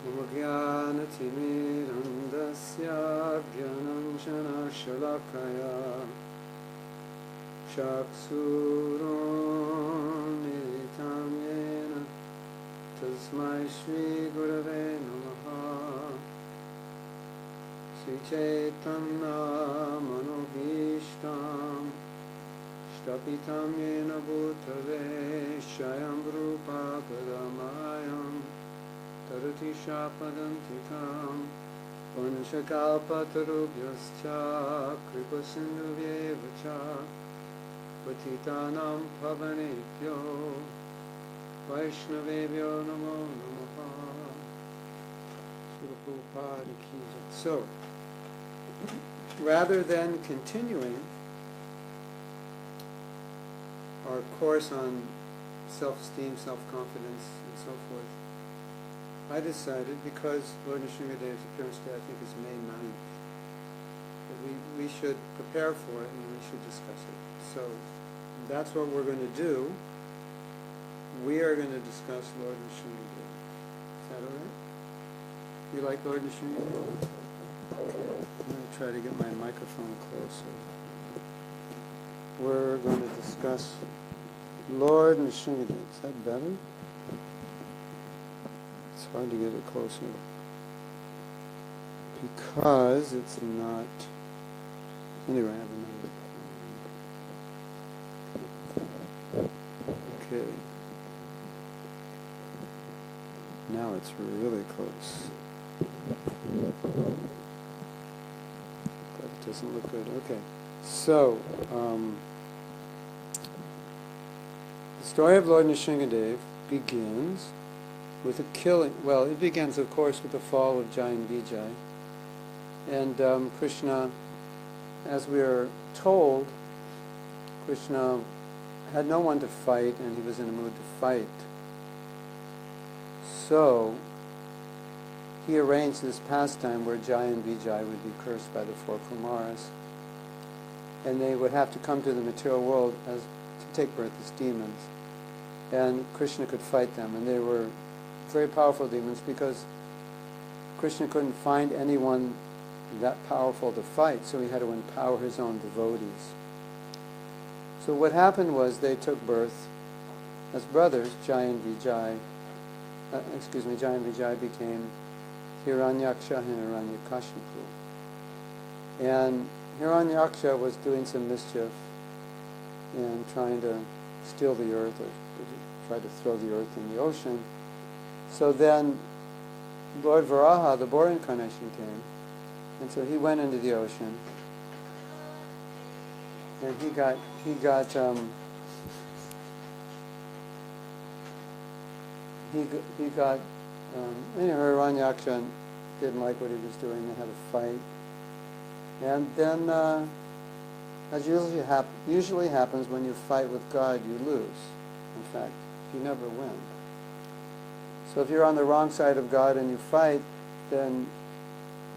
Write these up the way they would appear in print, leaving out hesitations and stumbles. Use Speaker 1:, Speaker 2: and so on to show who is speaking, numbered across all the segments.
Speaker 1: Omagyanatimirandasya Gyananjanashalakaya Chaksuron Yena Tasmai Shri Gurave Namaha Sri Chaitanya Manobhishtam Shtapitam Yena Bhutale Shayam Rupa Padamayam Tarati Shapadantikam Vanchakalpatarubhyascha Kripasindhuvyevacha Patitanam Pavanebhyo Vaishnavebhyo Namo Namaha. Srila Prabhupada ki jai. So, rather than continuing our course on self-esteem, self-confidence, and so forth, I decided, because Lord Nrshmadev's appearance day, I think, is May 9th, that we should prepare for it and we should discuss it. So that's what we're going to do. We are going to discuss Lord Nrshmadev. Is that all right? You like Lord Nrshmadev? Okay. I'm going to try to get my microphone closer. We're going to discuss Lord Nrshmadev. Is that better? It's hard to get it closer because it's not. Anyway, I have another. Okay. Now it's really close. That doesn't look good. Okay. So, the story of Lord Nrshmadev begins with a killing. Well, it begins, of course, with the fall of Jai and Vijay. And Krishna, as we are told, Krishna had no one to fight, and he was in a mood to fight. So, he arranged this pastime where Jai and Vijay would be cursed by the four Kumaras, and they would have to come to the material world to take birth as demons. And Krishna could fight them, and they were very powerful demons because Krishna couldn't find anyone that powerful to fight, so he had to empower his own devotees. So what happened was they took birth as brothers. Jai and Vijay became Hiranyaksha and Hiranyakashipu. And Hiranyaksha was doing some mischief and trying to steal the earth, or try to throw the earth in the ocean. So then Lord Varaha, the boar incarnation, came, and so he went into the ocean, and he got Hiranyaksha didn't like what he was doing. They had a fight, and then as usually happens when you fight with God, you lose. In fact, you never win. So if you're on the wrong side of God and you fight, then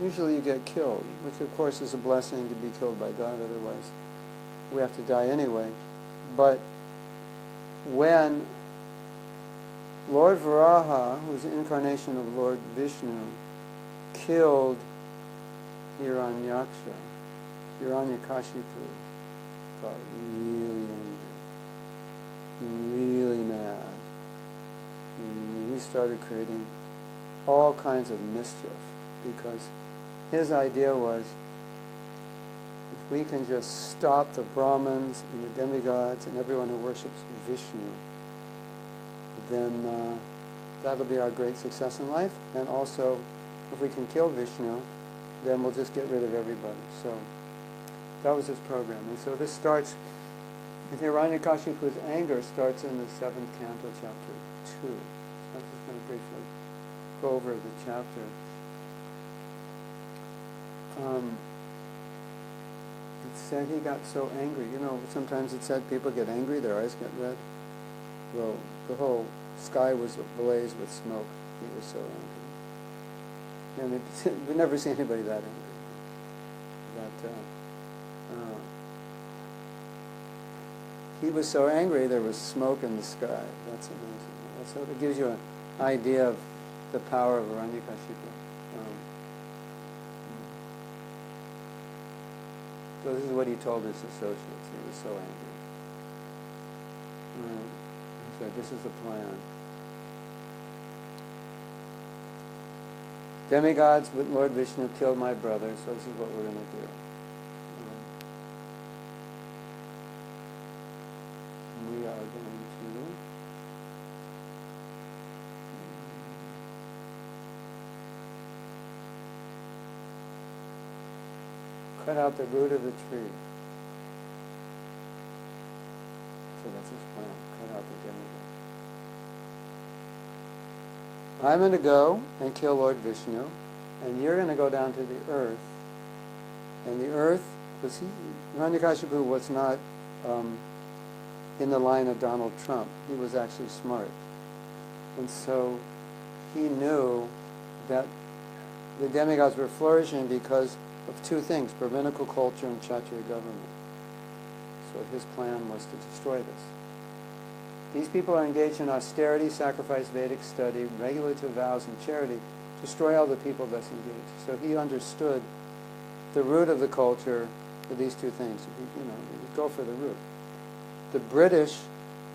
Speaker 1: usually you get killed, which of course is a blessing to be killed by God, otherwise we have to die anyway. But when Lord Varaha, who was the incarnation of Lord Vishnu, killed Hiranyakashipu, got really angry, really mad. And he started creating all kinds of mischief, because his idea was, if we can just stop the Brahmins and the demigods and everyone who worships Vishnu, then that'll be our great success in life. And also, if we can kill Vishnu, then we'll just get rid of everybody. So that was his program. And so this starts, and Hiranyakashipu's anger starts in the 7th canto, chapter 2. So I'm just going to briefly go over the chapter. It said he got so angry. You know, sometimes it said people get angry, their eyes get red. Well, the whole sky was ablaze with smoke. He was so angry. And we've never seen anybody that angry. He was so angry there was smoke in the sky. That's amazing. So it gives you an idea of the power of Hiranyakashipu. So this is what he told his associates. He was so angry. He said, this is the plan. Demigods with Lord Vishnu killed my brother, so this is what we're going to do. We are going to cut out the root of the tree. So that's his plan. Cut out the demigod. I'm going to go and kill Lord Vishnu, and you're going to go down to the earth. And the earth Hiranyakashipu was not in the line of Donald Trump. He was actually smart. And so he knew that the demigods were flourishing because of two things, Brahminical culture and Kshatriya government. So his plan was to destroy this. These people are engaged in austerity, sacrifice, Vedic study, regulative vows, and charity. Destroy all the people thus engaged. So he understood the root of the culture of these two things. Go for the root. The British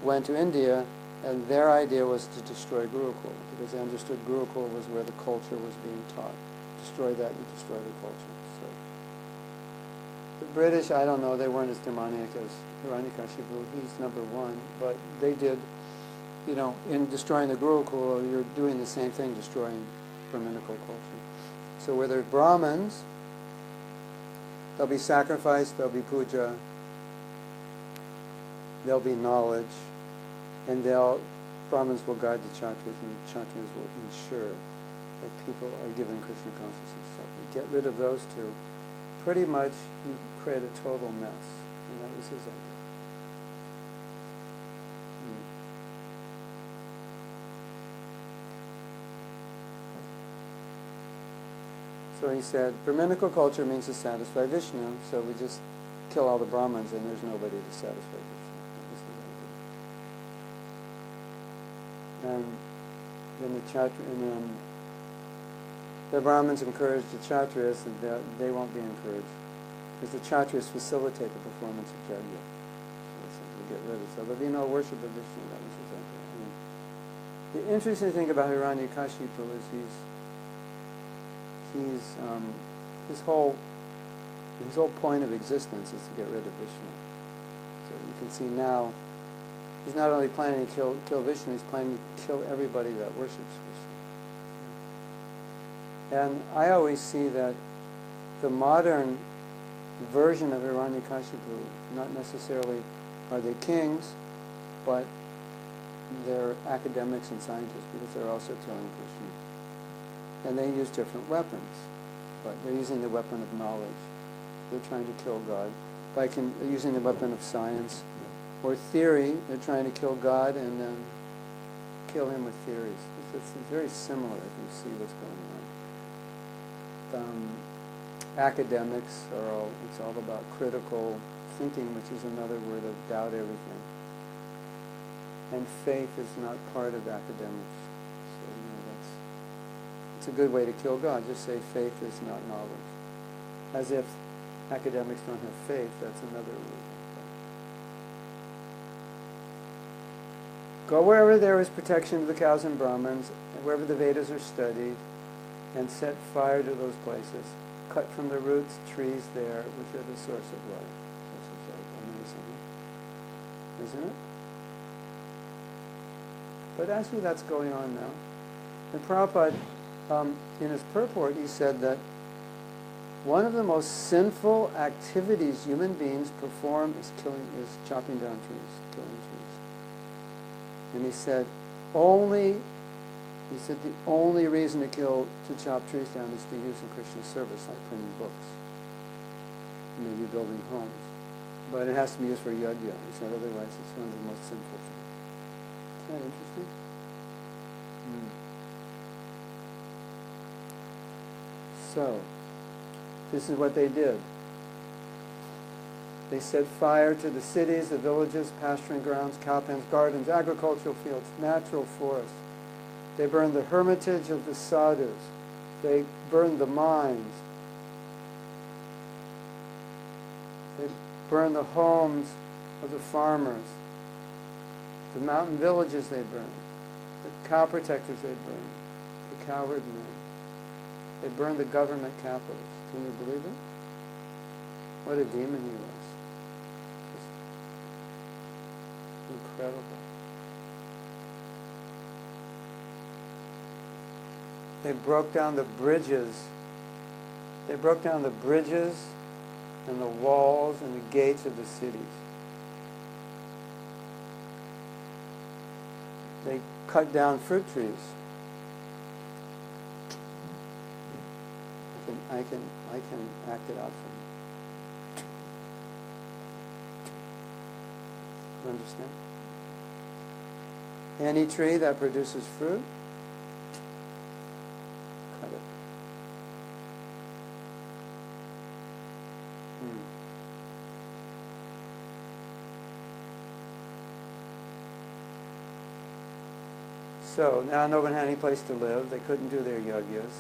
Speaker 1: went to India, and their idea was to destroy Gurukul, because they understood Gurukul was where the culture was being taught. Destroy that, you destroy the culture. So the British, I don't know, they weren't as demoniac as Hiranyakashipu. He's number one, but they did, in destroying the Gurukul, you're doing the same thing, destroying Brahminical culture. So where there's Brahmins, there'll be sacrifice, there'll be puja, there'll be knowledge, and Brahmins will guide the Kshatriyas, and the Kshatriyas will ensure that people are given Krishna consciousness. So if you get rid of those two, pretty much you create a total mess. And that was his idea. So he said, Brahminical culture means to satisfy Vishnu, so we just kill all the Brahmins and there's nobody to satisfy Vishnu. And then the Brahmins encourage the Kshatriyas, and they won't be encouraged, because the Kshatriyas facilitate the performance of Yajna. So get rid of it. So there'll be no worship of Vishnu. That was his idea. The interesting thing about Hiranyakashipu is his whole point of existence is to get rid of Vishnu. So you can see now, he's not only planning to kill Vishnu, he's planning to kill everybody that worships Vishnu. And I always see that the modern version of Hiranyakashipu, not necessarily are they kings, but they're academics and scientists, because they're also killing Krishna. And they use different weapons, but they're using the weapon of knowledge. They're trying to kill God by using the weapon of science or theory. They're trying to kill God and then kill him with theories. It's very similar if you see what's going on. Academics it's all about critical thinking, which is another word of doubt everything. And faith is not part of academics. It's a good way to kill God. Just say faith is not knowledge. As if academics don't have faith, that's another word. Go wherever there is protection of the cows and Brahmins, and wherever the Vedas are studied, and set fire to those places. Cut from the roots trees there, which are the source of life. Isn't it? But actually that's going on now. And Prabhupada, in his purport, he said that one of the most sinful activities human beings perform is chopping down trees, killing trees. And he said the only reason to chop trees down is to use in Krishna's service, like printing books, maybe building homes. But it has to be used for yajna. He said otherwise it's one of the most sinful things. Isn't that interesting? So, this is what they did. They set fire to the cities, the villages, pasturing grounds, cow pens, gardens, agricultural fields, natural forests, They burned the hermitage of the sadhus. They burned the mines. They burned the homes of the farmers. The mountain villages they burned. The cow protectors they burned. The cowherd men. They burned the government capitals. Can you believe it? What a demon he was. Just incredible. They broke down the bridges. They broke down the bridges and the walls and the gates of the cities. They cut down fruit trees. I can act it out for you. You understand? Any tree that produces fruit, cut it. So now no one had any place to live. They couldn't do their yajnas.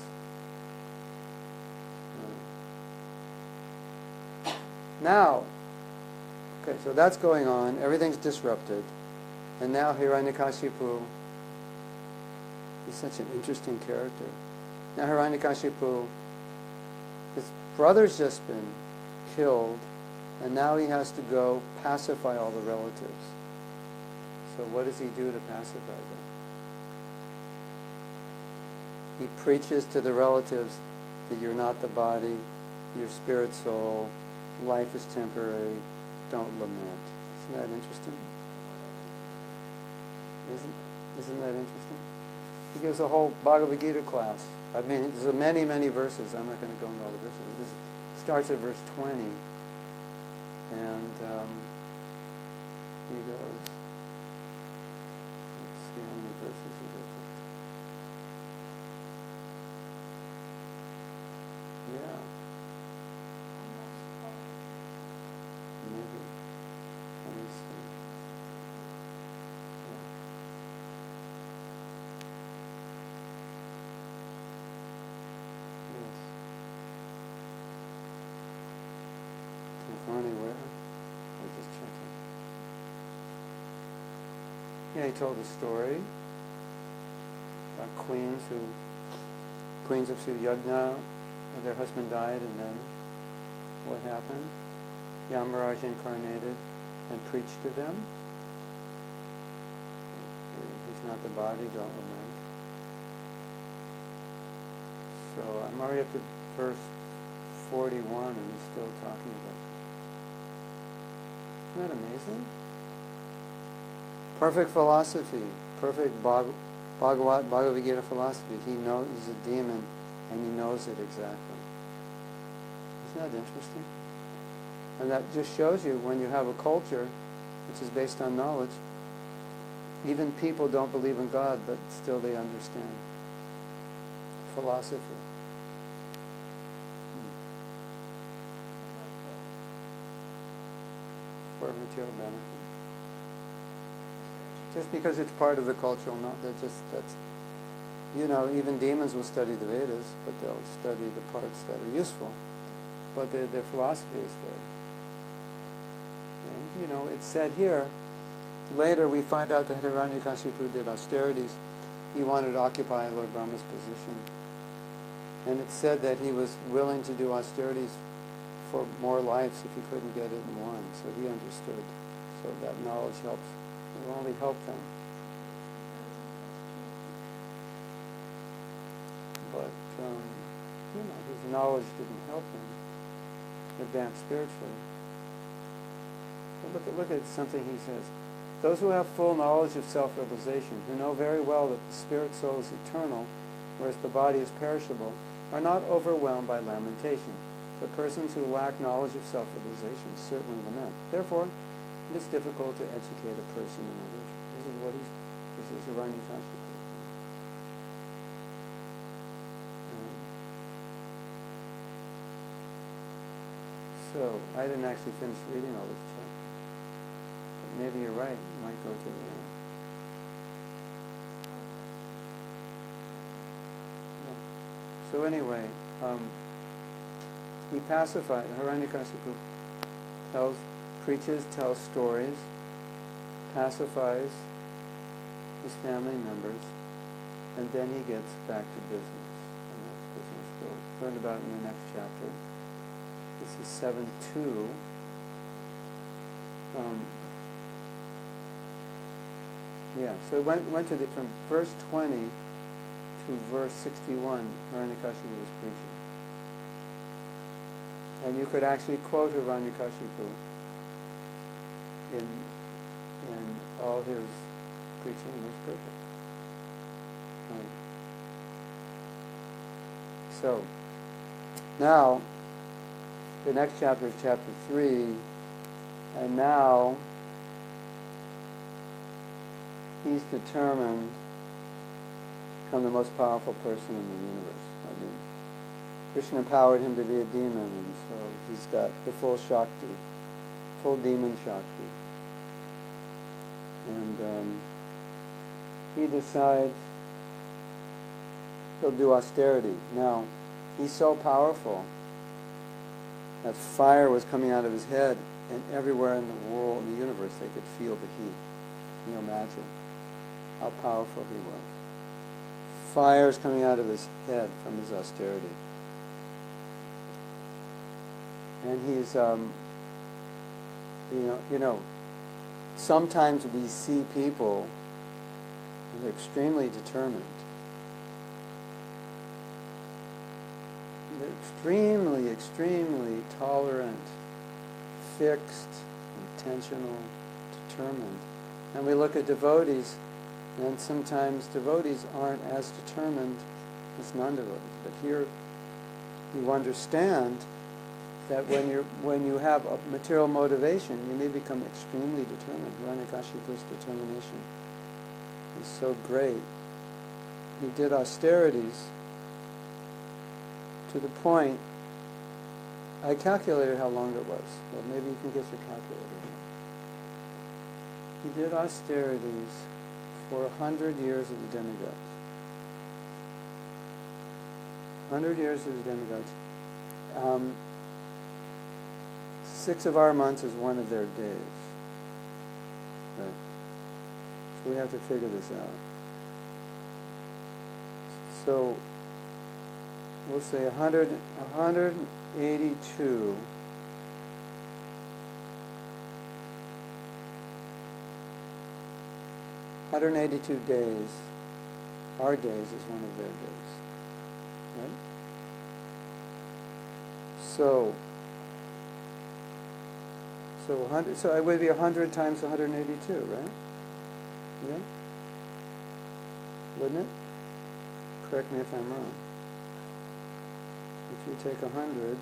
Speaker 1: Now, okay, so that's going on. Everything's disrupted. And now Hiranyakashipu is such an interesting character. Now Hiranyakashipu, his brother's just been killed, and now he has to go pacify all the relatives. So what does he do to pacify them? He preaches to the relatives that you're not the body, you're spirit soul, life is temporary, don't lament. Isn't that interesting? Isn't that interesting? He gives a whole Bhagavad Gita class. I mean, there's many, many verses. I'm not going to go into all the verses. This starts at verse 20. And he goes, let's see how many verses he goes. Yeah. Maybe. Let me see. Yeah. Yes. Can I find anywhere? I'll just check it. Yeah, he told a story about queens of Suyagna. Their husband died, and then what happened? Yamaraj incarnated and preached to them. He's not the body, don't lament. So I'm already up to verse 41, and he's still talking about it. Isn't that amazing? Perfect philosophy, perfect Bhagavad Gita philosophy. He knows he's a demon, and he knows it exactly. Isn't that interesting? And that just shows you when you have a culture which is based on knowledge, even people don't believe in God, but still they understand philosophy. For material benefit. Just because it's part of the cultural knowledge, even demons will study the Vedas, but they'll study the parts that are useful. But their philosophy is there. And, it's said here, later we find out that Hiranyakashipu did austerities. He wanted to occupy Lord Brahma's position. And it's said that he was willing to do austerities for more lives if he couldn't get it in one. So he understood. So that knowledge helps. It will only help them. But, his knowledge didn't help him advance spiritually. But look at something he says. Those who have full knowledge of self-realization, who know very well that the spirit soul is eternal, whereas the body is perishable, are not overwhelmed by lamentation. But persons who lack knowledge of self-realization certainly lament. Therefore, it is difficult to educate a person in others. This is Hiranyakashipu. So, I didn't actually finish reading all this chapter. But maybe you're right. You might go to the end. So anyway, he pacified. Hiranyakashipu preaches, tells stories, pacifies his family members, and then he gets back to business. And that's business. We'll learn about it in the next chapter. This is 7.2. So it went to from verse 20 to verse 61, Hiranyakashipu was preaching. And you could actually quote Hiranyakashipu in all his preaching. It was perfect. So, now, the next chapter is chapter 3, and now he's determined to become the most powerful person in the universe. I mean, Krishna empowered him to be a demon, and so he's got the full Shakti, full demon Shakti. And he decides he'll do austerity. Now, he's so powerful that fire was coming out of his head, and everywhere in the world, in the universe, they could feel the heat. Can you imagine how powerful he was? Fire is coming out of his head from his austerity. And he's, sometimes we see people who are extremely determined. They're extremely, extremely tolerant, fixed, intentional, determined. And we look at devotees, and sometimes devotees aren't as determined as non-devotees. But here you understand that when you have a material motivation, you may become extremely determined. Hiranyakashipu's determination is so great. He did austerities to the point, I calculated how long it was. Well, maybe you can get your calculator. He did austerities for 100 years of the demigods. 100 years of the demigods. 6 of our months is one of their days. Right? So we have to figure this out. So we'll say 182 182 days, our days is one of their days. Right? So it would be 100 times 182, right? Yeah? Wouldn't it? Correct me if I'm wrong. If you take 100,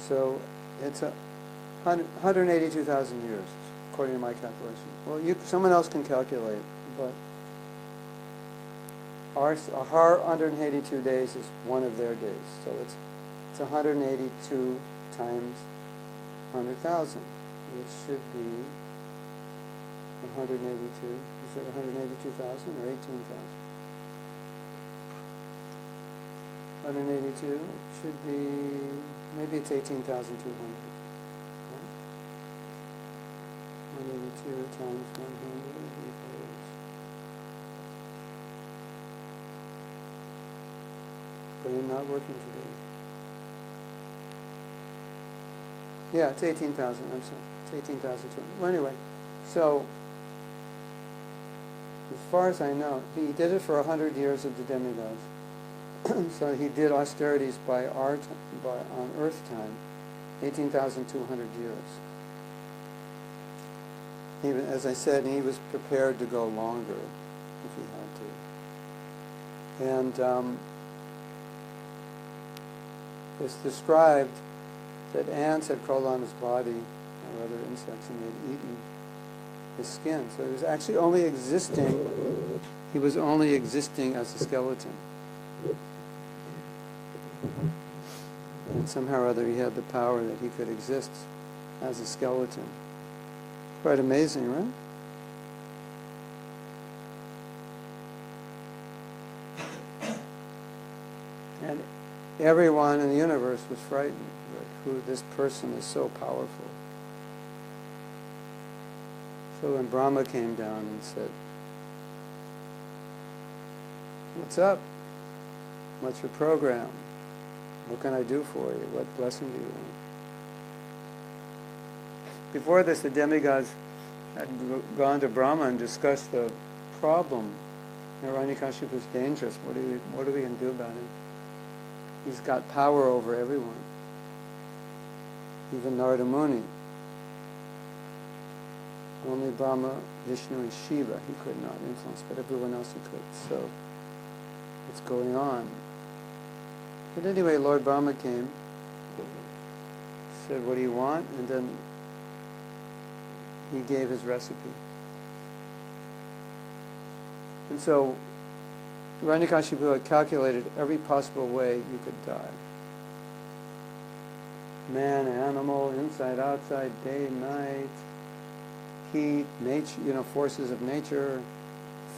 Speaker 1: so it's 182,000 years, according to my calculation. Well, someone else can calculate, but our 182 days is one of their days. So it's 182 times 100,000, which should be 182. Is it 182,000 or 18,000? 182 should be, maybe it's 18,200. 182 times 100 equals, brain not working today. Yeah, it's 18,000, I'm sorry. It's 18,200. Well, anyway, so as far as I know, he did it for 100 years of the demigods. So he did austerities on Earth time, 18,200 years. Even, as I said, he was prepared to go longer if he had to. And it's described that ants had crawled on his body, or other insects, and they had eaten his skin. So he was actually only existing as a skeleton. And somehow or other he had the power that he could exist as a skeleton. Quite amazing, right? And everyone in the universe was frightened that who this person is so powerful. So when Brahma came down and said, "What's up? What's your program? What can I do for you? What blessing do you want?" Before this, the demigods had gone to Brahma and discussed the problem. Hiranyakashipu is dangerous. What are we going to do about him? He's got power over everyone. Even Narada Muni. Only Brahma, Vishnu, and Shiva he could not influence, but everyone else he could. So, what's going on? But anyway, Lord Brahma came, said, "What do you want?" And then he gave his recipe. And so, Hiranyakashipu had calculated every possible way you could die. Man, animal, inside, outside, day, night, heat, nature, forces of nature,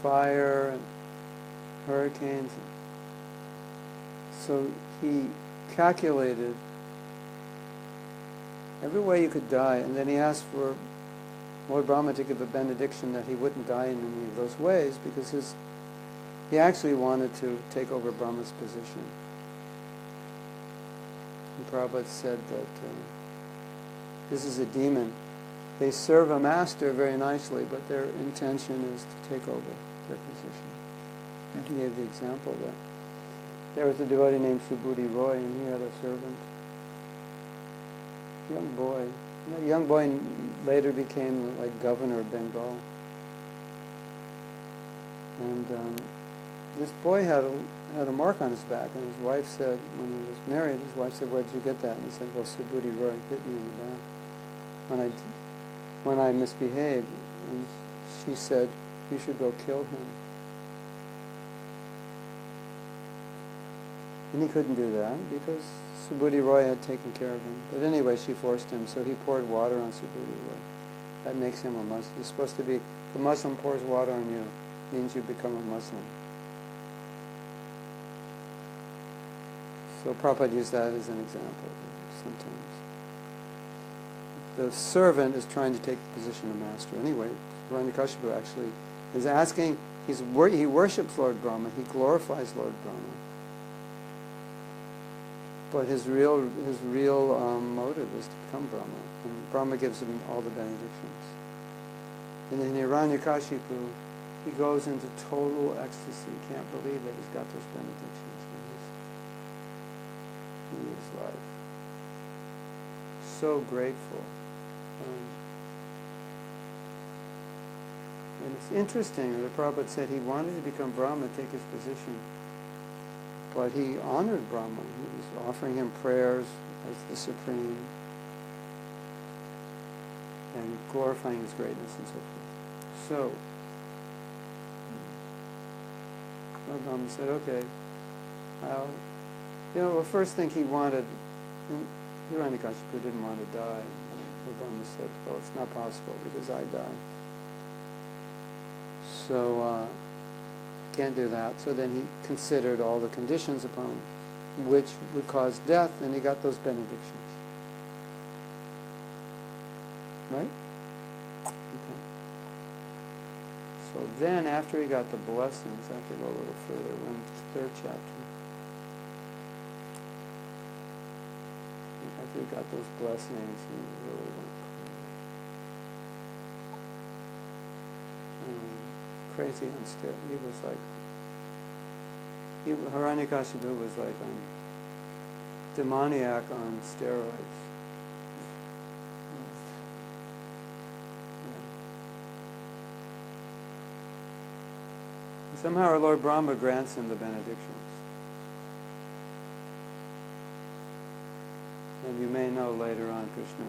Speaker 1: fire, and hurricanes. So he calculated every way you could die, and then he asked for Lord Brahma to give a benediction that he wouldn't die in any of those ways, because he actually wanted to take over Brahma's position. And Prabhupada said that this is a demon. They serve a master very nicely, but their intention is to take over their position. And he gave the example that there was a devotee named Subhuti Roy, and he had a servant, young boy. That young boy later became like governor of Bengal. And this boy had a mark on his back, and his wife said, when he was married, his wife said, "Where did you get that?" And he said, "Well, Subhuti Roy hit me in the back when I misbehaved." And she said, "You should go kill him." And he couldn't do that because Subhuti Roy had taken care of him. But anyway, she forced him, so he poured water on Subhuti Roy. That makes him a Muslim. You're supposed to be, if a Muslim pours water on you, it means you become a Muslim. So Prabhupada used that as an example sometimes. The servant is trying to take the position of master. Anyway, Hiranyakashipu actually is asking, he worships Lord Brahma, he glorifies Lord Brahma. But his real motive is to become Brahma. And Brahma gives him all the benedictions. And then Hiranyakashipu, he goes into total ecstasy. He can't believe that he's got those benedictions in his life. So grateful. And it's interesting, the Prabhupada said he wanted to become Brahma, take his position. But he honored Brahma. He was offering him prayers as the supreme and glorifying his greatness and so forth. So, Lord Brahma said, "Okay, the first thing he wanted, Hiranyakashipu didn't want to die. Lord Brahma said, well, it's not possible because I die. So, can't do that." So then he considered all the conditions upon which would cause death, and he got those benedictions. Right? Okay. So then, after he got the blessings, I have to go a little further, we're in the third chapter. After he got those blessings, he really went crazy on steroids. He was like, Hiranyakashipu was like demoniac on steroids. And somehow our Lord Brahma grants him the benedictions. And you may know later on Krishna,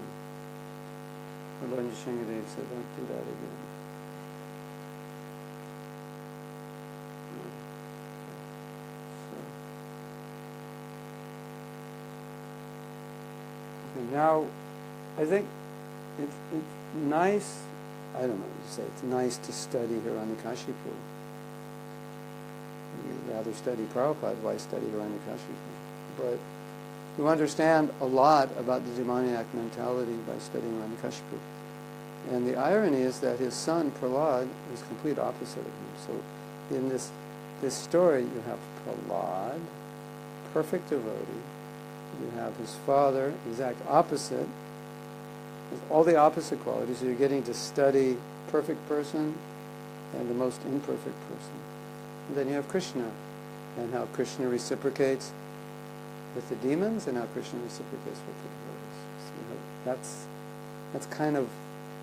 Speaker 1: Lord Nrshmadev said, "Don't do that again." Now, I think it's nice, I don't know what to say, it's nice to study Hiranyakashipu. rather study Prabhupada, why study Hiranyakashipu? But you understand a lot about the demoniac mentality by studying Hiranyakashipu. And the irony is that his son, Prahlad, is complete opposite of him. So in this story, you have Prahlad, perfect devotee. You have his father, exact opposite. There's all the opposite qualities. So you're getting to study perfect person and the most imperfect person. And then you have Krishna, and how Krishna reciprocates with the demons, and how Krishna reciprocates with the devotees. So that's kind of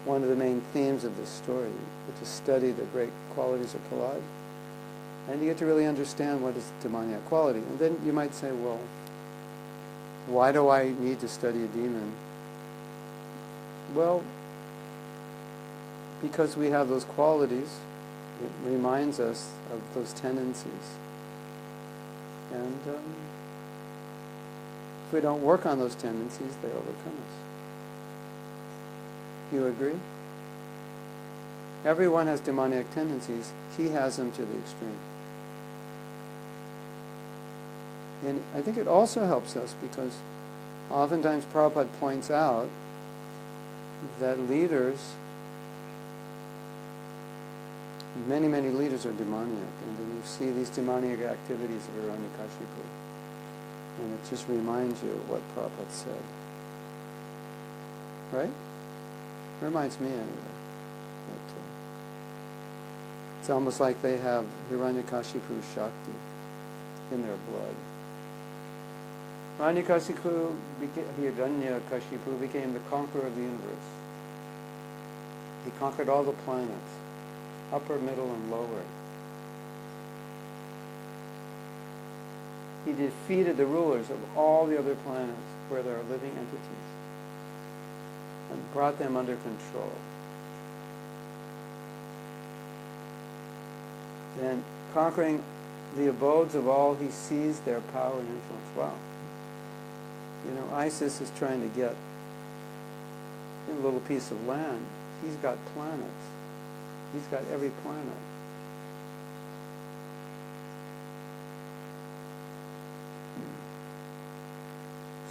Speaker 1: one of the main themes of this story. You get to study the great qualities of Prahlad, and you get to really understand what is demoniac quality. And then you might say, well, why do I need to study a demon? Well, because we have those qualities, it reminds us of those tendencies. And if we don't work on those tendencies, they overcome us. You agree? Everyone has demoniac tendencies. He has them to the extreme. And I think it also helps us because oftentimes Prabhupada points out that leaders, many leaders are demoniac, and then you see these demoniac activities of Hiranyakashipu, and it just reminds you of what Prabhupada said. Right? It reminds me anyway. That, it's almost like they have Hiranyakashipu Shakti in their blood. Hiranyakashipu became the conqueror of the universe. He conquered all the planets, upper, middle, and lower. He defeated the rulers of all the other planets where there are living entities and brought them under control. Then, conquering the abodes of all, he seized their power and influence. Wow. You know, ISIS is trying to get a little piece of land. He's got planets. He's got every planet.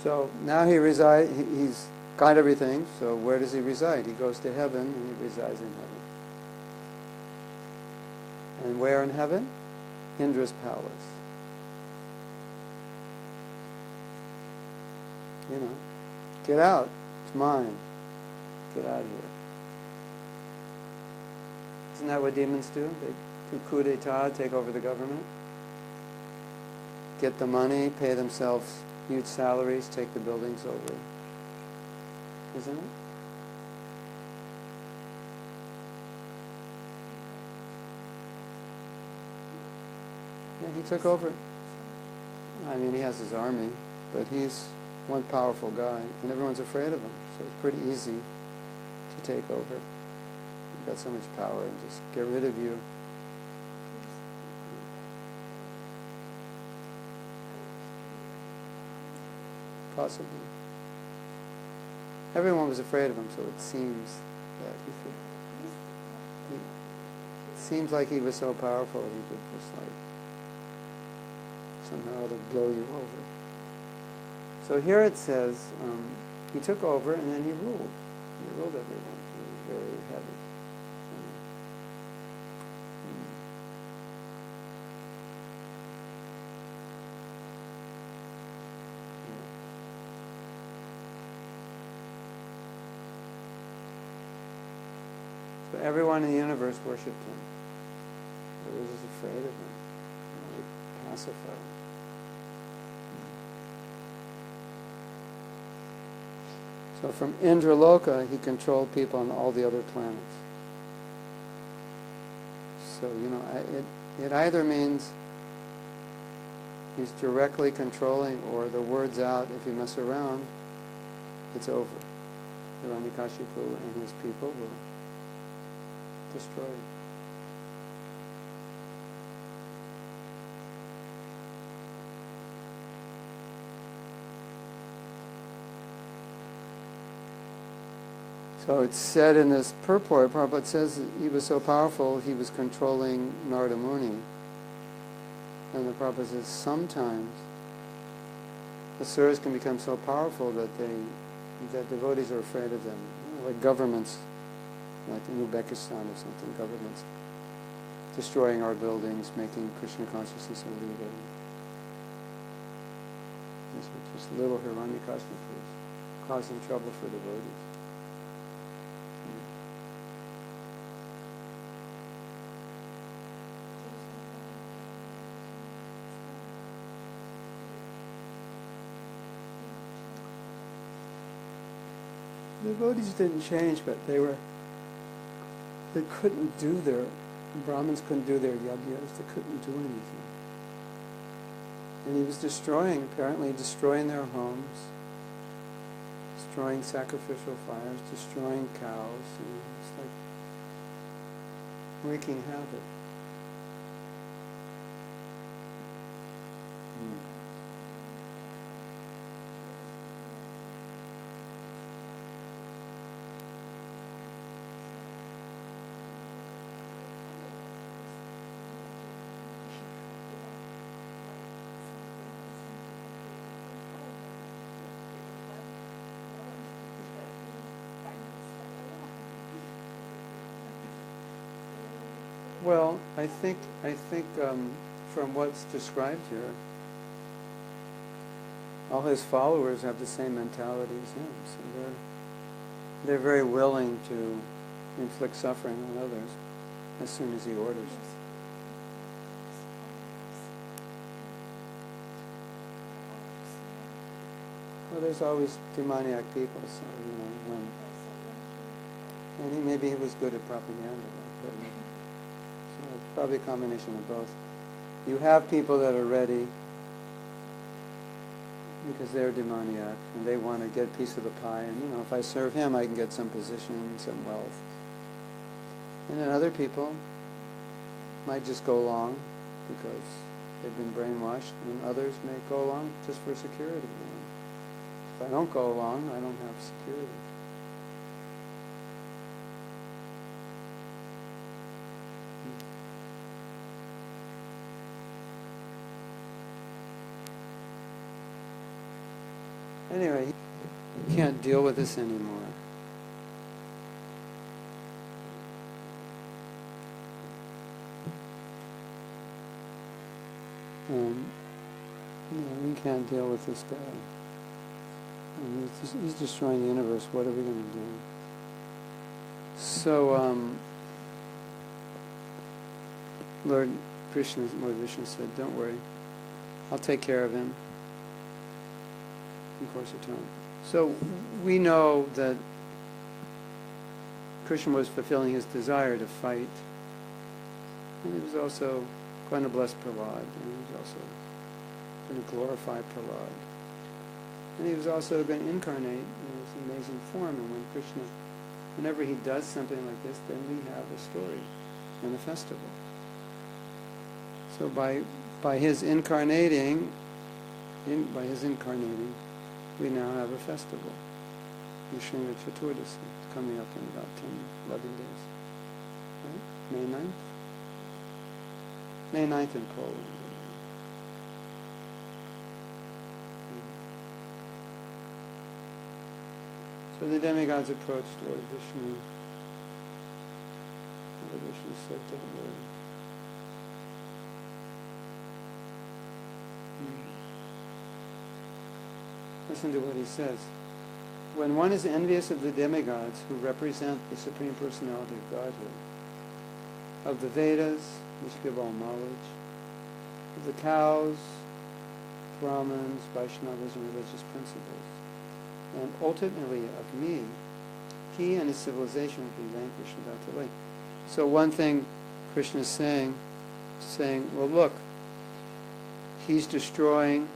Speaker 1: So now he's got everything, so where does he reside? He goes to heaven and he resides in heaven. And where in heaven? Indra's palace. You know, get out. It's mine. Get out of here. Isn't that what demons do? They do coup d'etat, take over the government, get the money, pay themselves huge salaries, take the buildings over. Isn't it? Yeah, he took over. I mean, he has his army, but he's one powerful guy, and everyone's afraid of him, so it's pretty easy to take over. You've got so much power, and just get rid of you. Possibly. Everyone was afraid of him, so it seems that it seems like he was so powerful he could just somehow to blow you over. So here it says, he took over and then he ruled. He ruled everyone. He was very heavy. So everyone in the universe worshipped him. They were just afraid of him. They pacified him. So from Indraloka, he controlled people on all the other planets. So, you know, it either means he's directly controlling, or the word's out, if you mess around, it's over. Hiranyakashipu and his people will destroy you. So it's said in this purport, Prabhupada says that he was so powerful, he was controlling Narada Muni. And the Prabhupada says sometimes asuras can become so powerful that devotees are afraid of them. Like governments, like in Uzbekistan or something, governments destroying our buildings, making Krishna consciousness illegal. These are just little Hiranyakashipus causing trouble for devotees. The devotees didn't change, but they couldn't do Brahmins couldn't do their yajnas, they couldn't do anything. And he was apparently destroying their homes, destroying sacrificial fires, destroying cows, it's like wreaking havoc. Well, I think from what's described here, all his followers have the same mentality as him. So they're very willing to inflict suffering on others as soon as he orders. Well, there's always demoniac people, so and maybe he was good at propaganda. But, so probably a combination of both. You have people that are ready because they're demoniac and they want to get a piece of the pie, and if I serve him I can get some position, some wealth. And then other people might just go along because they've been brainwashed, and others may go along just for security. If I don't go along, I don't have security. Anyway, he can't deal with this anymore. We can't deal with this guy. And he's destroying the universe. What are we going to do? So, Lord Vishnu said, "Don't worry, I'll take care of him in course of time." So we know that Krishna was fulfilling his desire to fight, and he was also going to bless Prahlad, and he was also going to glorify Prahlad, and he was also going to incarnate in this amazing form. And when Krishna, whenever he does something like this, then we have a story and a festival. So by his incarnating, we now have a festival. Nrshmadev Chaturdasi. It's coming up in about 10, 11 days. Right? May 9th? May 9th in Poland. So the demigods approached Lord Vishnu. Lord Vishnu said, "Don't worry." Listen to what he says. When one is envious of the demigods who represent the Supreme Personality of Godhead, of the Vedas, which give all knowledge, of the cows, Brahmins, Vaishnavas, and religious principles, and ultimately of me, he and his civilization will be vanquished without delay. So one thing Krishna is saying, well, look, he's destroying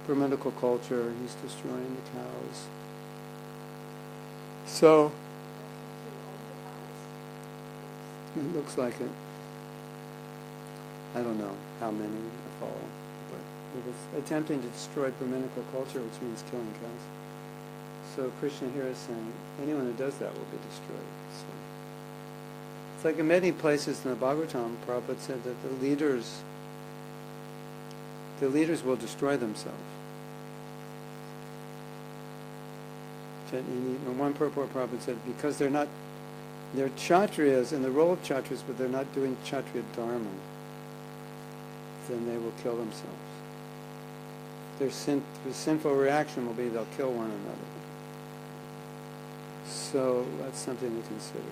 Speaker 1: Brahminical culture, he's destroying the cows. So, it looks like it. I don't know how many follow, but it was attempting to destroy Brahminical culture, which means killing cows. So Krishna here is saying, anyone who does that will be destroyed. So, it's like in many places in the Bhagavatam, Prabhupada said that the leaders the leaders will destroy themselves. And one purport Prabhupada said, because they're Kshatriyas in the role of Kshatriyas, but they're not doing Kshatriya Dharma, then they will kill themselves. Their sinful reaction will be they'll kill one another. So that's something to consider.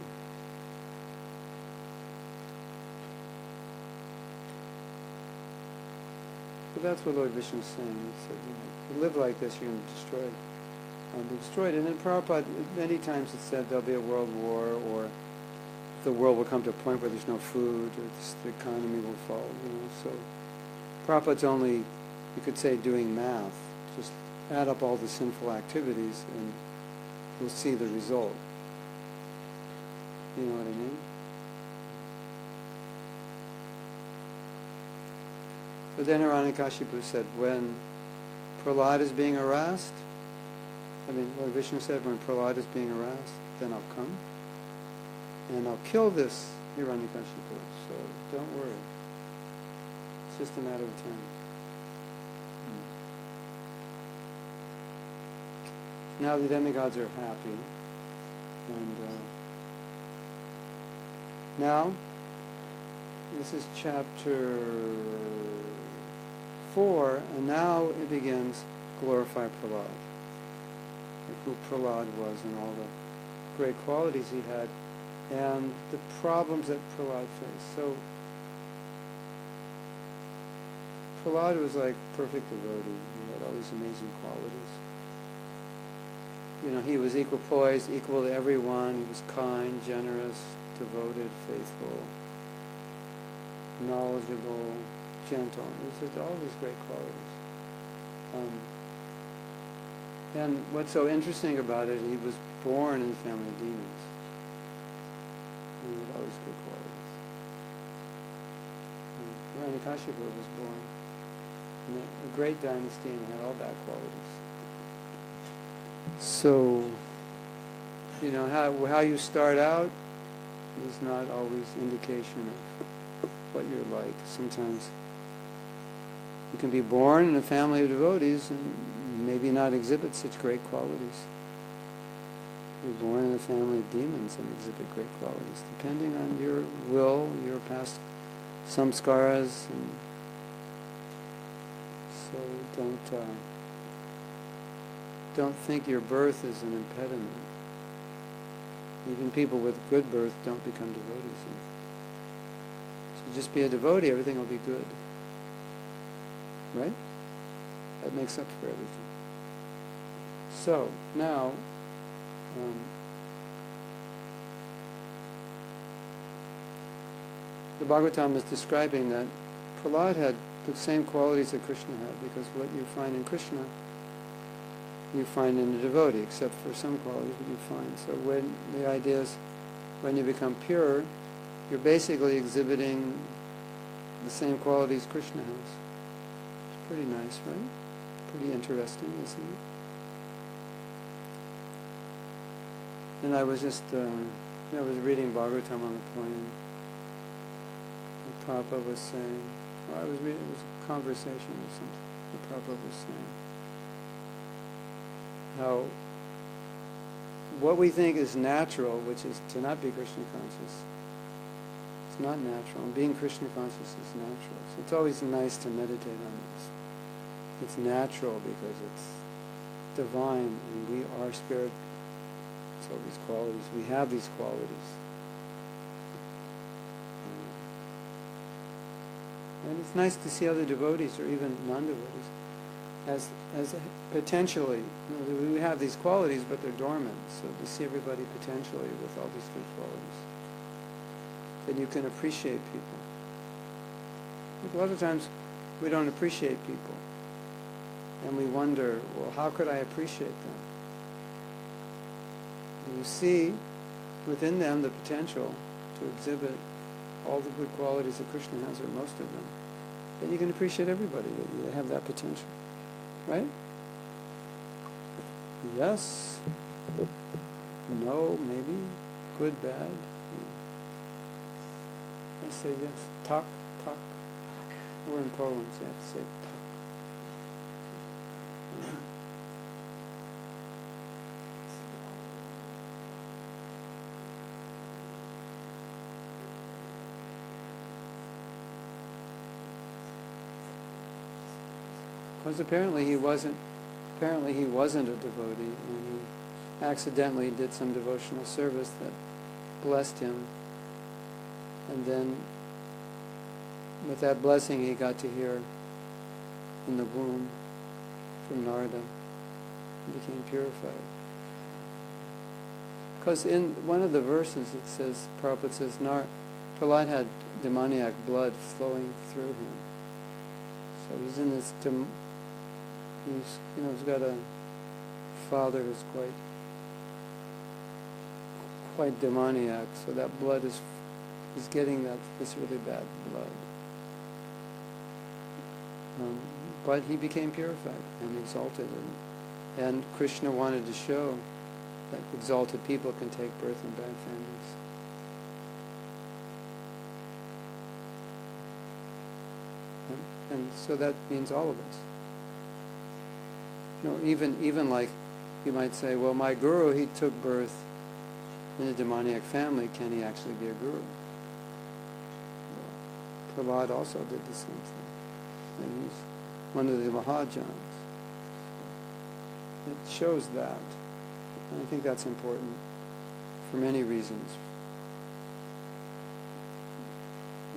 Speaker 1: But that's what Lord Vishnu is saying. He said, if you live like this, you're going to be destroyed. And then Prabhupada, many times it said there'll be a world war, or the world will come to a point where there's no food, or the economy will fall. So Prabhupada's only, you could say, doing math. Just add up all the sinful activities, and you'll see the result. You know what I mean? But then Hiranyakashipu said, when Prahlad is being harassed, Lord Vishnu said, when Prahlad is being harassed, then I'll come, and I'll kill this Hiranyakashipu. So don't worry. It's just a matter of time. Now the demigods are happy, and now this is chapter 4, and now it begins glorify Prahlad, like who Prahlad was and all the great qualities he had, and the problems that Prahlad faced. So Prahlad was like perfect devotee. He had all these amazing qualities. He was equipoised, equal to everyone. He was kind, generous, devoted, faithful, knowledgeable, gentle. He had all these great qualities. And what's so interesting about it, he was born in a family of demons. He had all these good qualities. Hiranyakashipu was born in a great dynasty and had all bad qualities. So, how you start out is not always indication of what you're like. Sometimes you can be born in a family of devotees and maybe not exhibit such great qualities. You're born in a family of demons and exhibit great qualities, depending on your will, your past samskaras. And so don't think your birth is an impediment. Even people with good birth don't become devotees. So just be a devotee, everything will be good. Right? That makes up for everything. So, now, the Bhagavatam is describing that Prahlad had the same qualities that Krishna had, because what you find in Krishna, you find in a devotee, except for some qualities that you find. So when the idea is, when you become pure, you're basically exhibiting the same qualities Krishna has. It's pretty nice, right? Pretty interesting, isn't it? And I was just, I was reading Bhagavatam on the plane. And Prabhupada was saying, it was a conversation or something. And Prabhupada was saying how what we think is natural, which is to not be Krishna conscious, it's not natural. And being Krishna conscious is natural. So it's always nice to meditate on this. It's natural because it's divine, and we are spirit. So these qualities, we have these qualities. And it's nice to see other devotees, or even non-devotees, as potentially, we have these qualities, but they're dormant. So to see everybody potentially with all these good qualities, then you can appreciate people. A lot of times we don't appreciate people, and we wonder, well, how could I appreciate them? And you see within them the potential to exhibit all the good qualities that Krishna has, or most of them. Then you can appreciate everybody that have that potential. Right? Yes. No, maybe. Good, bad. I say yes. Tak. We're in Poland, so you have to say tak. Because apparently he wasn't a devotee, and he accidentally did some devotional service that blessed him, and then with that blessing he got to hear in the womb from Narada and became purified. Because in one of the verses it says, Prabhupada says, Prahlad had demoniac blood flowing through him. So he's in this, he's got a father who's quite demoniac, so that blood is getting this really bad blood. But he became purified and exalted, and Krishna wanted to show that exalted people can take birth in bad families. And so that means all of us. Even like you might say, well, my guru, he took birth in a demoniac family. Can he actually be a guru? Well, Prahlad also did the same thing. And he's one of the Mahajans. It shows that. And I think that's important for many reasons.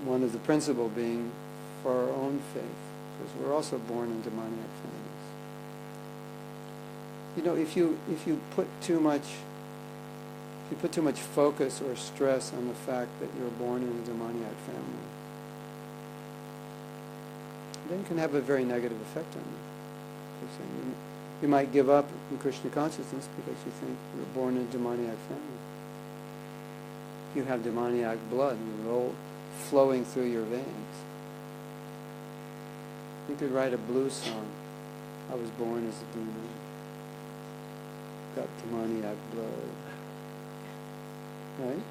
Speaker 1: One of the principal being for our own faith, because we're also born in demoniac families. If you put too much focus or stress on the fact that you're born in a demoniac family, then it can have a very negative effect on you. You might give up in Krishna consciousness because you think you're born in a demoniac family. You have demoniac blood flowing through your veins. You could write a blues song. I was born as a demon. Got demoniac blood. Right?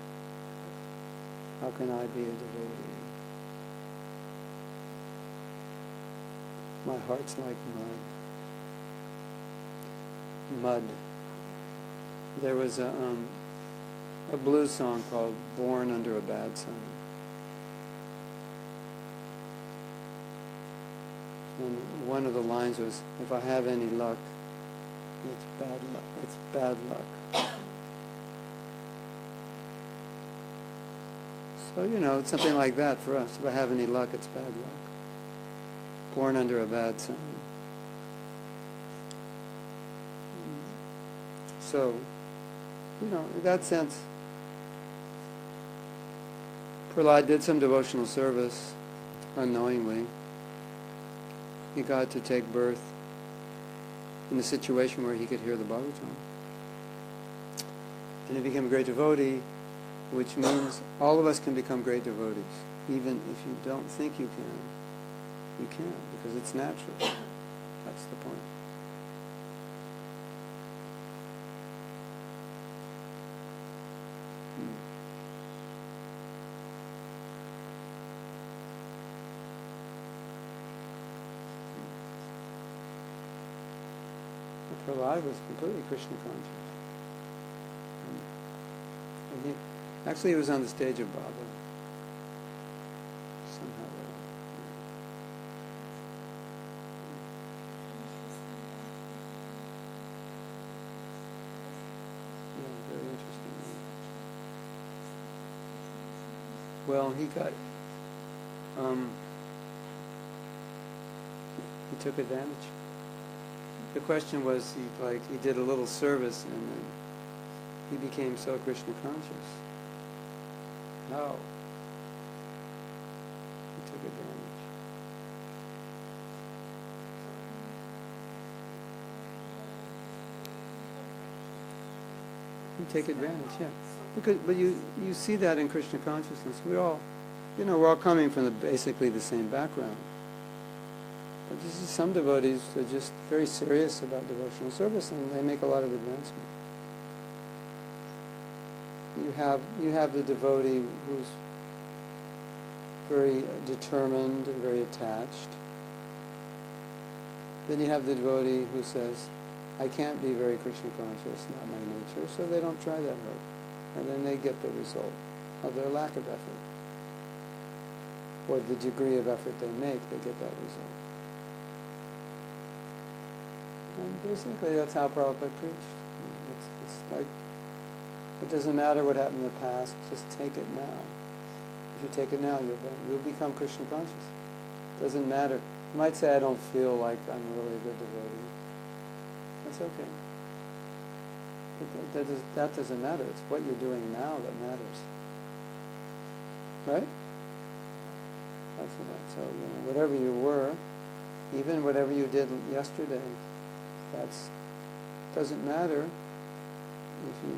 Speaker 1: How can I be a devotee? My heart's like mud. There was a blues song called Born Under a Bad Sun. And one of the lines was, if I have any luck, it's bad luck. It's bad luck. So, it's something like that for us. If I have any luck, it's bad luck. Born under a bad sun. So, in that sense, Prahlad did some devotional service unknowingly. He got to take birth in a situation where he could hear the Bhagavatam. And he became a great devotee, which means all of us can become great devotees. Even if you don't think you can, because it's natural. That's the point. Prahlad was completely Krishna conscious. Actually, he was on the stage of Baba. Somehow. Yeah, very interesting. Well, he took advantage. The question was, he did a little service and then he became so Krishna conscious. How? He took advantage. You take advantage, yeah. But you see that in Krishna consciousness. We're all coming from basically the same background. But this is some devotees are just very serious about devotional service, and they make a lot of advancement. You have the devotee who's very determined and very attached. Then you have the devotee who says, I can't be very Krishna conscious, not my nature, so they don't try that hard. And then they get the result of their lack of effort. Or the degree of effort they make, they get that result. And basically that's how Prabhupada preached. It's like, it doesn't matter what happened in the past, just take it now. If you take it now, you'll become Krishna conscious. It doesn't matter. You might say, I don't feel like I'm really a good devotee. That's okay. That doesn't matter. It's what you're doing now that matters. Right? That's about. So, whatever you were, even whatever you did yesterday, that's doesn't matter if you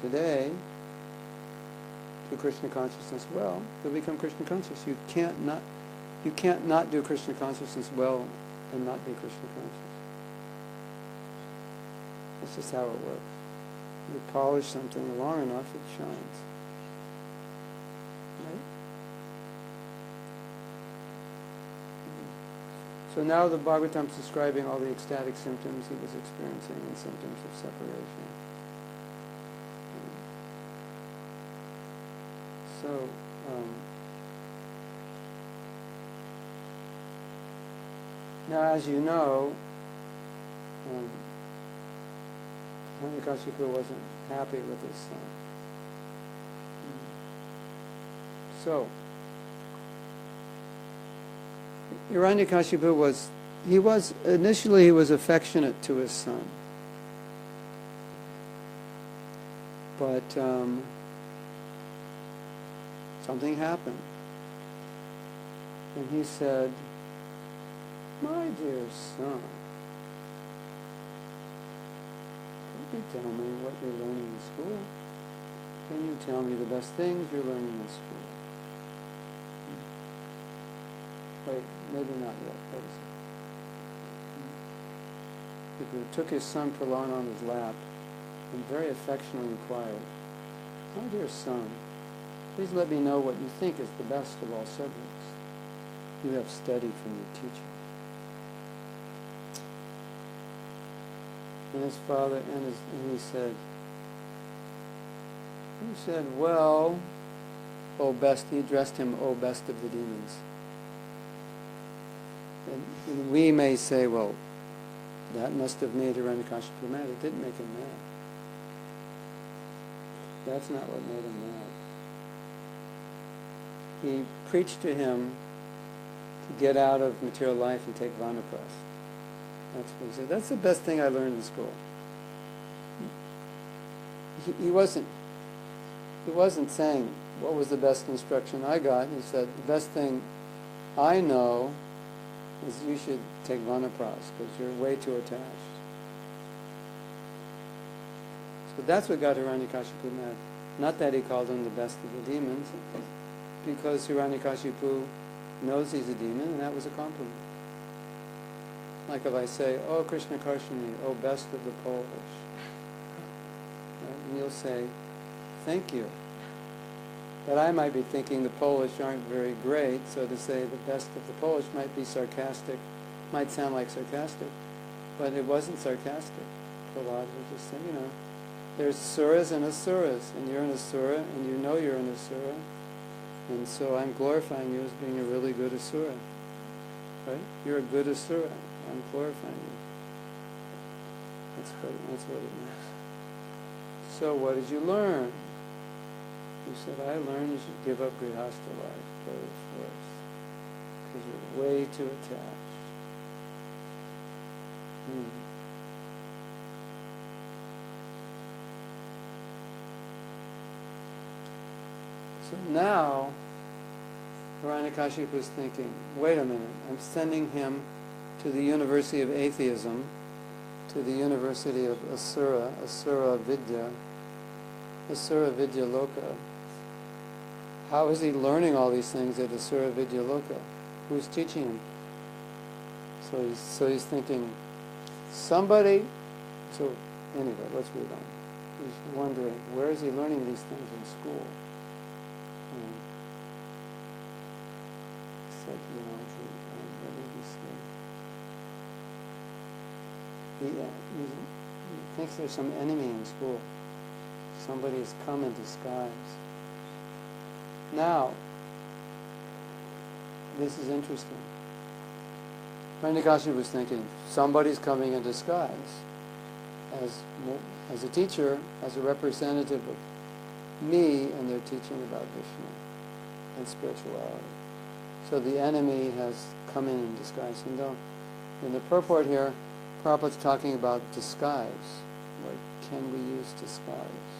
Speaker 1: today do Krishna consciousness well, you'll become Krishna conscious. You can't not do Krishna consciousness well and not be Krishna conscious. That's just how it works. You polish something long enough, it shines. Right? So now the Bhagavatam's describing all the ecstatic symptoms he was experiencing and symptoms of separation. So, now as you know, Hiranyakashipu wasn't happy with his son. So, Hiranyakashipu was initially affectionate to his son. But something happened. And he said, "My dear son, can you tell me what you're learning in school? Can you tell me the best things you're learning in school?" Wait, maybe not yet. Wait a second. He took his son Prahlad on his lap and very affectionately inquired, "My dear son, please let me know what you think is the best of all subjects you have studied from your teacher." And his father, and he said, "Well, O best," he addressed him, "O best of the demons." And we may say, well, that must have made Hiranyakashipu mad. It didn't make him mad. That's not what made him mad. He preached to him to get out of material life and take Vanaprastha. That's what he said. That's the best thing I learned in school. He wasn't saying, what was the best instruction I got? He said, the best thing I know is you should take Vanaprastha because you're way too attached. So that's what got Hiranyakashipu mad. Not that he called him the best of the demons, because Hiranyakashipu knows he's a demon, and that was a compliment. Like if I say, "Oh, Krishna Karshini, oh, best of the Polish." Right? And you'll say, "Thank you." But I might be thinking the Polish aren't very great, so to say the best of the Polish might be sarcastic, might sound like sarcastic, but it wasn't sarcastic. Prahlad was just saying, there's suras and asuras, and you're an asura, and you know you're an asura, and so I'm glorifying you as being a really good asura. Right? You're a good asura. I'm glorifying you. That's what it means. So what did you learn? He said, I learned you should give up grihastha life, go to the forest, because you're way too attached. So now, Hiranyakashipu was thinking, wait a minute, I'm sending him to the University of Atheism, to the University of Asura Vidya Loka. How is he learning all these things at Asura Vidya Loka? Who's teaching him? So he's thinking, somebody. So anyway, let's read on. He's wondering, where is he learning these things in school? He said, what did he say? He thinks there's some enemy in school. Somebody has come in disguise. Now, this is interesting. Hiranyakashipu was thinking, somebody's coming in disguise as a teacher, as a representative of me, and they're teaching about Vishnu and spirituality. So the enemy has come in disguise. And in the purport here, Prabhupada's talking about disguise. Like, can we use disguise?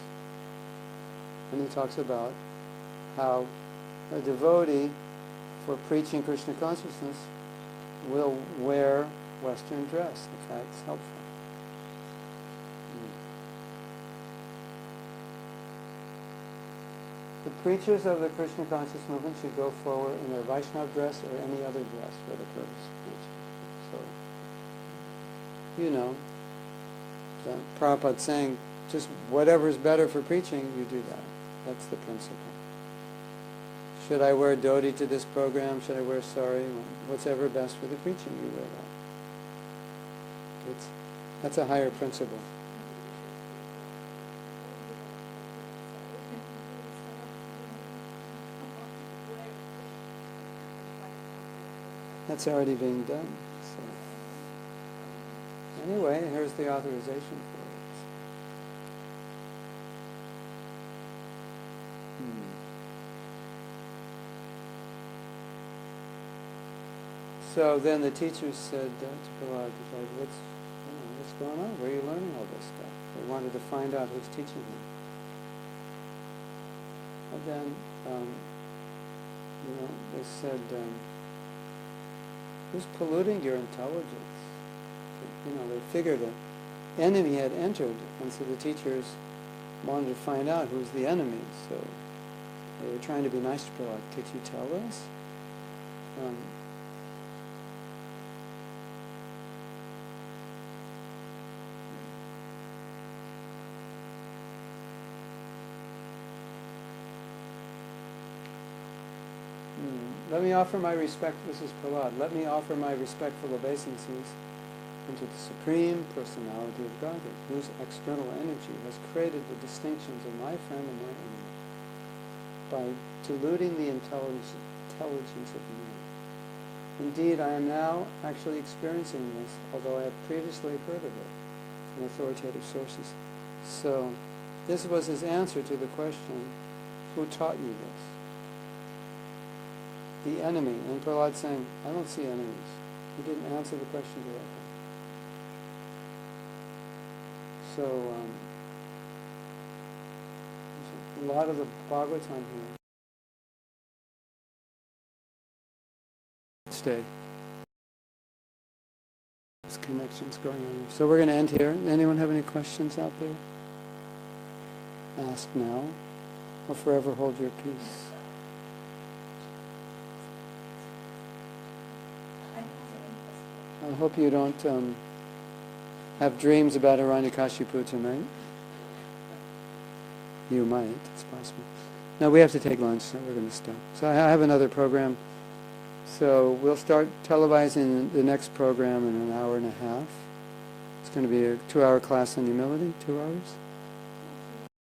Speaker 1: And he talks about how a devotee, for preaching Krishna consciousness, will wear Western dress if that's helpful. The preachers of the Krishna conscious movement should go forward in their Vaishnava dress or any other dress for the purpose of preaching. So, Prabhupada saying, just whatever's better for preaching, you do that. That's the principle. Should I wear dhoti to this program? Should I wear sari? What's ever best for the preaching, you wear that. That's a higher principle. That's already being done. So. Anyway, here's the authorization for it. So then the teachers said to Prahlad, what's going on? Where are you learning all this stuff? They wanted to find out who's teaching him. And then, they said, who's polluting your intelligence? They figured an enemy had entered, and so the teachers wanted to find out who's the enemy. So they were trying to be nice to Prahlad. Could you tell us? Let me offer my respect, this is Prahlad, let me offer my respectful obeisances unto the Supreme Personality of Godhead, whose external energy has created the distinctions of my friend and my enemy, by diluting the intelligence of man. Indeed, I am now actually experiencing this, although I have previously heard of it from authoritative sources. So, this was his answer to the question, who taught you this? The enemy. And Prahlad saying, I don't see enemies. He didn't answer the question directly. So, there's a lot of the Bhagavatam here. Stay. There's connections going on here. So we're going to end here. Anyone have any questions out there? Ask now, or forever hold your peace. I hope you don't have dreams about Hiranyakashipu tonight. You might, it's possible. Now we have to take lunch, so we're going to stop. So I have another program. So we'll start televising the next program in an hour and a half. It's going to be a 2-hour class on humility, 2 hours.